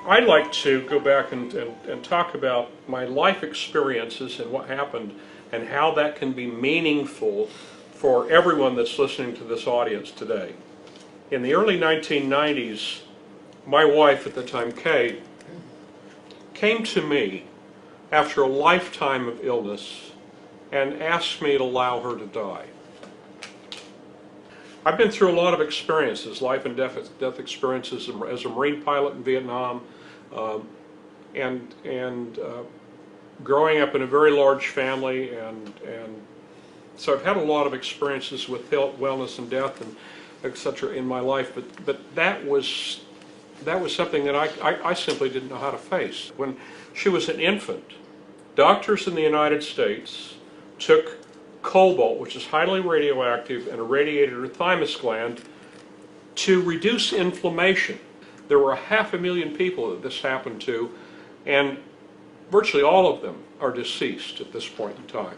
I'd like to go back and talk about my life experiences and what happened and how that can be meaningful for everyone that's listening to this audience today. In the early 1990s, my wife at the time, Kay, came to me after a lifetime of illness and asked me to allow her to die. I've been through a lot of experiences, life and death experiences as a Marine pilot in Vietnam, and growing up in a very large family, and so I've had a lot of experiences with health, wellness, and death, and etc. in my life. But that was something that I simply didn't know how to face. When she was an infant, doctors in the United States took cobalt, which is highly radioactive, and irradiated her thymus gland to reduce inflammation. There were 500,000 people that this happened to, and virtually all of them are deceased at this point in time.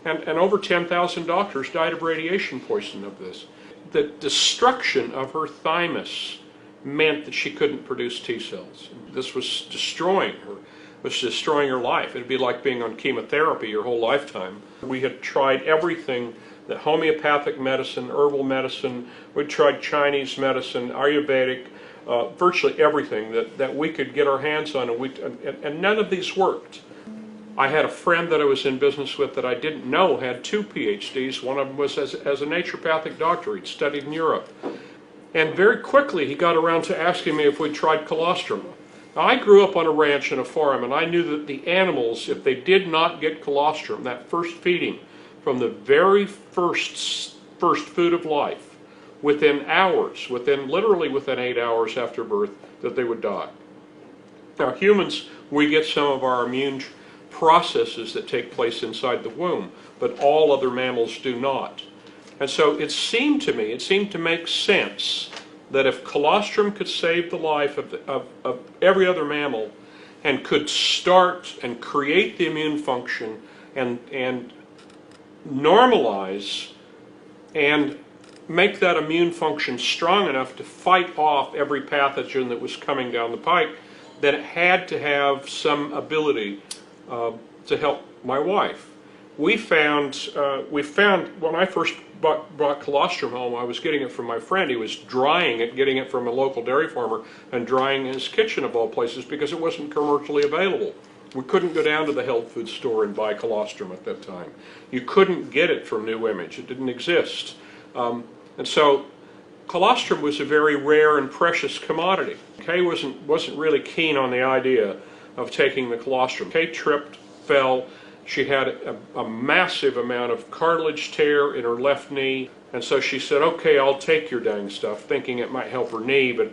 And over 10,000 doctors died of radiation poisoning of this. The destruction of her thymus meant that she couldn't produce T cells. This was destroying her life. It'd be like being on chemotherapy your whole lifetime. We had tried everything, that homeopathic medicine, herbal medicine, we tried Chinese medicine, Ayurvedic, virtually everything that we could get our hands on, and none of these worked. I had a friend that I was in business with that I didn't know had 2 PhDs. One of them was as a naturopathic doctor. He'd studied in Europe. And very quickly he got around to asking me if we tried colostrum. Now, I grew up on a ranch and a farm, and I knew that the animals, if they did not get colostrum, that first feeding, from the very first food of life, within hours, literally within 8 hours after birth, that they would die. Now, humans, we get some of our immune processes that take place inside the womb, but all other mammals do not. And so it seemed to make sense that if colostrum could save the life of every other mammal, and could start and create the immune function and normalize and make that immune function strong enough to fight off every pathogen that was coming down the pike, then it had to have some ability to help my wife. We found when I first brought colostrum home, I was getting it from my friend. He was drying it, getting it from a local dairy farmer, and drying in his kitchen of all places, because it wasn't commercially available. We couldn't go down to the health food store and buy colostrum at that time. You couldn't get it from New Image. It didn't exist. And so colostrum was a very rare and precious commodity. Kay wasn't really keen on the idea of taking the colostrum. Kay tripped, fell. She had a massive amount of cartilage tear in her left knee, and so she said, okay, I'll take your dang stuff, thinking it might help her knee, but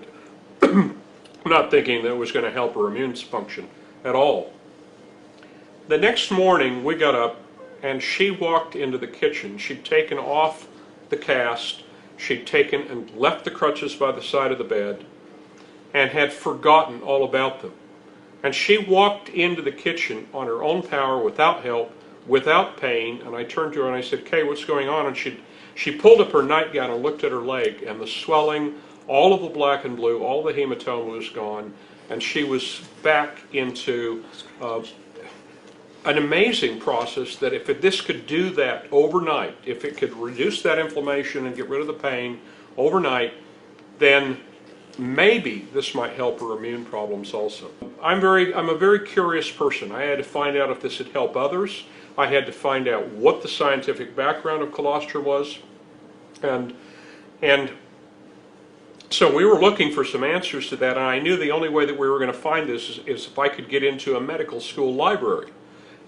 not thinking that it was going to help her immune function at all. The next morning we got up and she walked into the kitchen. She'd taken off the cast, she'd taken and left the crutches by the side of the bed, and had forgotten all about them. And she walked into the kitchen on her own power, without help, without pain, and I turned to her and I said, Kay, what's going on? And she pulled up her nightgown and looked at her leg, and the swelling, all of the black and blue, all the hematoma was gone, and she was back into an amazing process that if this could do that overnight, if it could reduce that inflammation and get rid of the pain overnight, then maybe this might help her immune problems also. I'm a very curious person. I had to find out if this would help others. I had to find out what the scientific background of colostrum was, and so we were looking for some answers to that, and I knew the only way that we were going to find this is if I could get into a medical school library,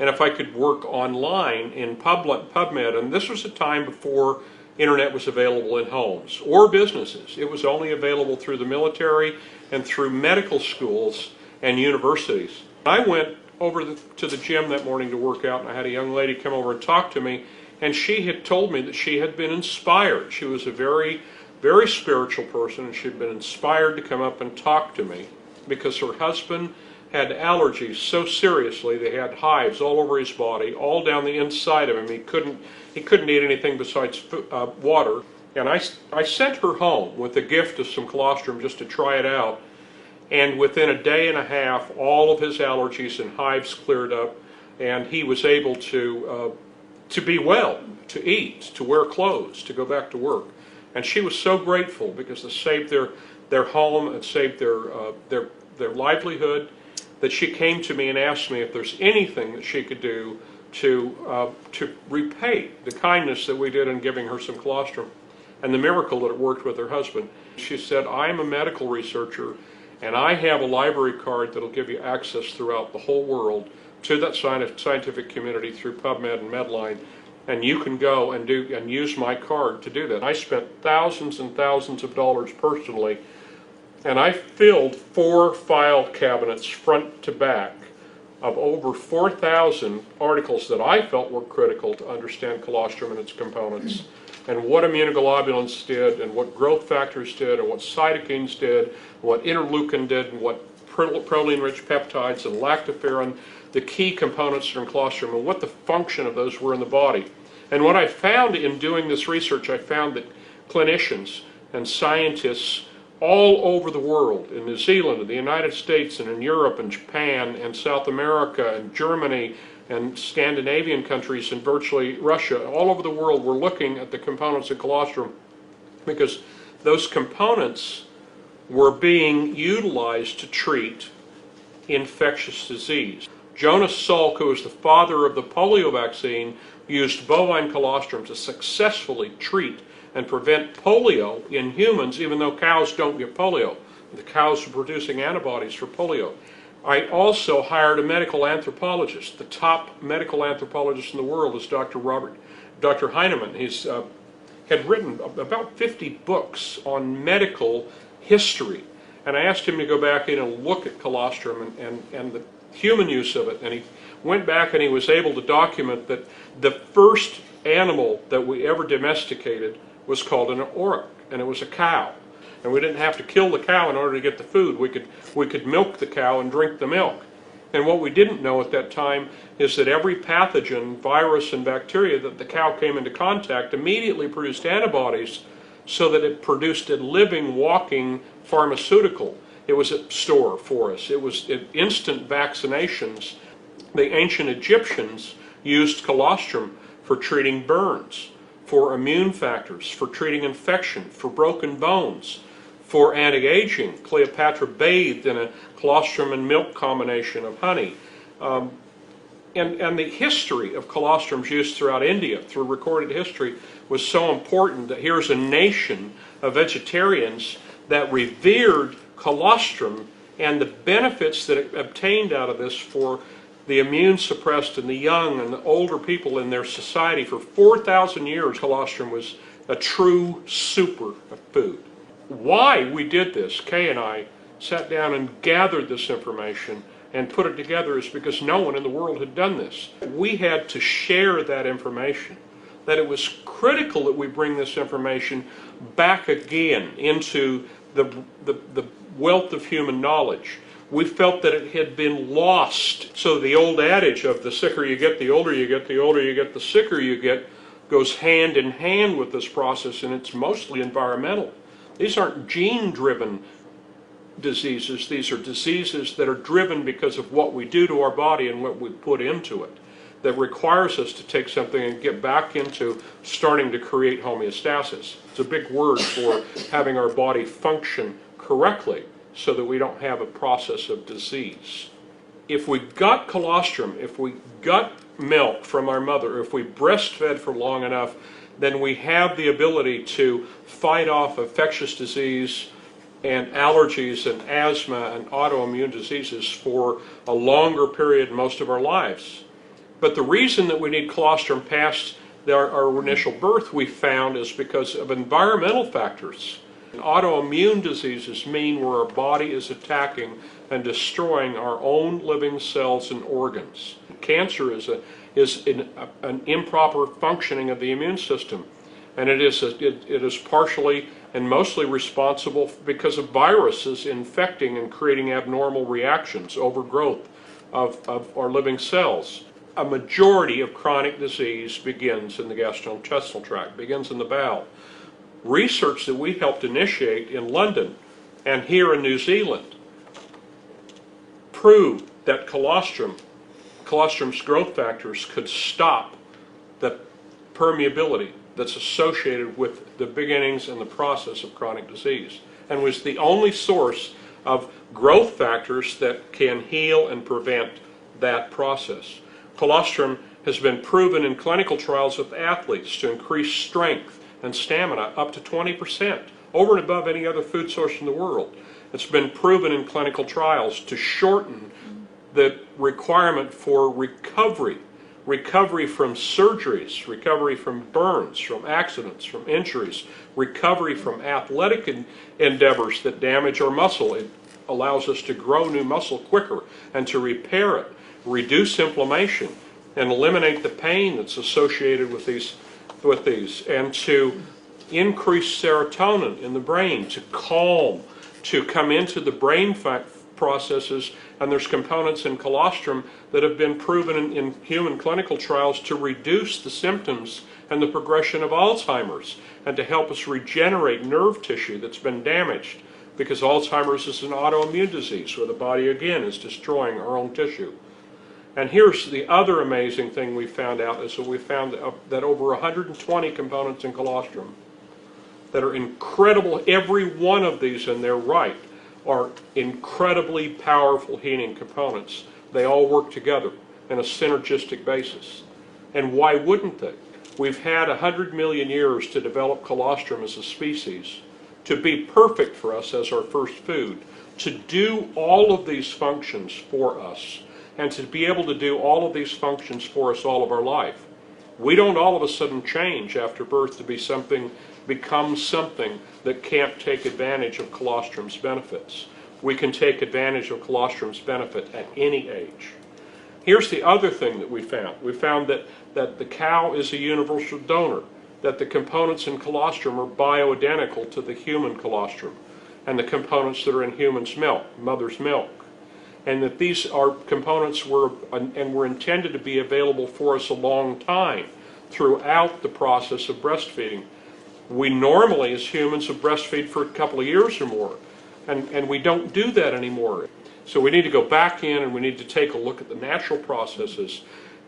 and if I could work online in PubMed, and this was a time before internet was available in homes or businesses. It was only available through the military and through medical schools and universities. I went over to the gym that morning to work out, and I had a young lady come over and talk to me, and she had told me that she had been inspired. She was a very, very spiritual person, and she had been inspired to come up and talk to me because her husband had allergies so seriously. They had hives all over his body, all down the inside of him. He couldn't eat anything besides water. And I sent her home with a gift of some colostrum just to try it out. And within a day and a half, all of his allergies and hives cleared up, and he was able to be well, to eat, to wear clothes, to go back to work. And she was so grateful because it saved their home, it saved their livelihood, that she came to me and asked me if there's anything that she could do to repay the kindness that we did in giving her some colostrum and the miracle that it worked with her husband. She said, I'm a medical researcher, and I have a library card that'll give you access throughout the whole world to that scientific community through PubMed and Medline, and you can go and use my card to do that. I spent thousands and thousands of dollars personally, and I filled 4 file cabinets front to back of over 4,000 articles that I felt were critical to understand colostrum and its components, and what immunoglobulins did, and what growth factors did, and what cytokines did, and what interleukin did, and what proline-rich peptides and lactoferrin, the key components from colostrum, and what the function of those were in the body. And what I found in doing this research, I found that clinicians and scientists all over the world, in New Zealand, in the United States, and in Europe, and Japan, and South America, and Germany, and Scandinavian countries, and virtually Russia, all over the world, were looking at the components of colostrum because those components were being utilized to treat infectious disease. Jonas Salk, who was the father of the polio vaccine, used bovine colostrum to successfully treat and prevent polio in humans, even though cows don't get polio. The cows are producing antibodies for polio. I also hired a medical anthropologist. The top medical anthropologist in the world is Dr. Heinemann. He's had written about 50 books on medical history. And I asked him to go back in and look at colostrum and the human use of it. And he went back and he was able to document that the first animal that we ever domesticated was called an auroch, and it was a cow. And we didn't have to kill the cow in order to get the food. We could milk the cow and drink the milk. And what we didn't know at that time is that every pathogen, virus, and bacteria that the cow came into contact immediately produced antibodies, so that it produced a living, walking pharmaceutical. It was a store for us. It was instant vaccinations. The ancient Egyptians used colostrum for treating burns, for immune factors, for treating infection, for broken bones, for anti-aging. Cleopatra bathed in a colostrum and milk combination of honey. And the history of colostrum's use throughout India, through recorded history, was so important that here's a nation of vegetarians that revered colostrum and the benefits that it obtained out of this for the immune suppressed and the young and the older people in their society. For 4,000 years, colostrum was a true superfood. Why we did this, Kay and I sat down and gathered this information and put it together, is because no one in the world had done this. We had to share that information, that it was critical that we bring this information back again into the wealth of human knowledge. We felt that it had been lost. So the old adage of the sicker you get, the older you get, the older you get, the sicker you get, goes hand in hand with this process, and it's mostly environmental. These aren't gene-driven diseases. These are diseases that are driven because of what we do to our body and what we put into it, that requires us to take something and get back into starting to create homeostasis. It's a big word for having our body function correctly so that we don't have a process of disease. If we got colostrum, if we got milk from our mother, if we breastfed for long enough, then we have the ability to fight off infectious disease and allergies and asthma and autoimmune diseases for a longer period most of our lives. But the reason that we need colostrum past our initial birth, we found, is because of environmental factors. Autoimmune diseases mean where our body is attacking and destroying our own living cells and organs. Cancer is an improper functioning of the immune system, and it is partially and mostly responsible because of viruses infecting and creating abnormal reactions, overgrowth of our living cells. A majority of chronic disease begins in the gastrointestinal tract, begins in the bowel. Research that we helped initiate in London and here in New Zealand proved that colostrum's growth factors could stop the permeability that's associated with the beginnings and the process of chronic disease, and was the only source of growth factors that can heal and prevent that process. Colostrum has been proven in clinical trials with athletes to increase strength and stamina up to 20%, over and above any other food source in the world. It's been proven in clinical trials to shorten the requirement for recovery from surgeries, recovery from burns, from accidents, from injuries, recovery from athletic endeavors that damage our muscle. It allows us to grow new muscle quicker and to repair it, reduce inflammation, and eliminate the pain that's associated with these, and to increase serotonin in the brain, to calm, to come into the brain processes. And there's components in colostrum that have been proven in human clinical trials to reduce the symptoms and the progression of Alzheimer's, and to help us regenerate nerve tissue that's been damaged, because Alzheimer's is an autoimmune disease where the body again is destroying our own tissue. And here's the other amazing thing we found out, is that we found that over 120 components in colostrum that are incredible, every one of these in their right, are incredibly powerful healing components. They all work together in a synergistic basis. And why wouldn't they? We've had 100 million years to develop colostrum as a species, to be perfect for us as our first food, to do all of these functions for us, and to be able to do all of these functions for us all of our life. We don't all of a sudden change after birth to become something that can't take advantage of colostrum's benefits. We can take advantage of colostrum's benefit at any age. Here's the other thing that we found. We found that the cow is a universal donor, that the components in colostrum are bioidentical to the human colostrum and the components that are in human's milk, mother's milk, and that these are components were intended to be available for us a long time throughout the process of breastfeeding. We normally, as humans, will breastfeed for a couple of years or more, and we don't do that anymore. So we need to go back in and we need to take a look at the natural processes.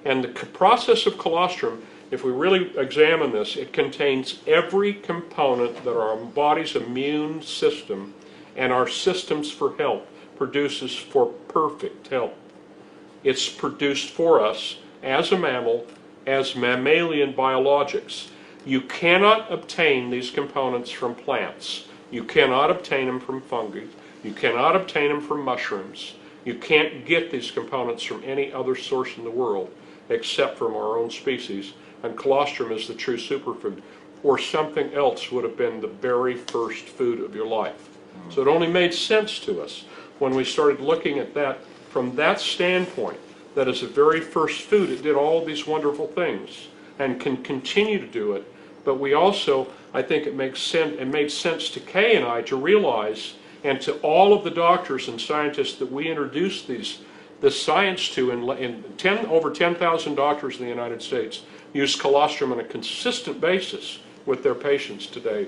And the process of colostrum, if we really examine this, it contains every component that our body's immune system and our systems for health produces for perfect health. It's produced for us as a mammal, as mammalian biologics. You cannot obtain these components from plants. You cannot obtain them from fungi. You cannot obtain them from mushrooms. You can't get these components from any other source in the world except from our own species. And colostrum is the true superfood, or something else would have been the very first food of your life. So it only made sense to us when we started looking at that from that standpoint, that as the very first food it did all these wonderful things and can continue to do it. But we also, I think it made sense to Kay and I to realize, and to all of the doctors and scientists that we introduced this science to, over 10,000 doctors in the United States use colostrum on a consistent basis with their patients today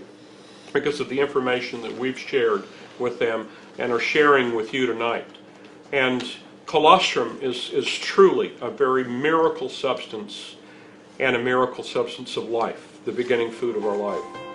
because of the information that we've shared with them and are sharing with you tonight. And colostrum is truly a very miracle substance, and a miracle substance of life, the beginning food of our life.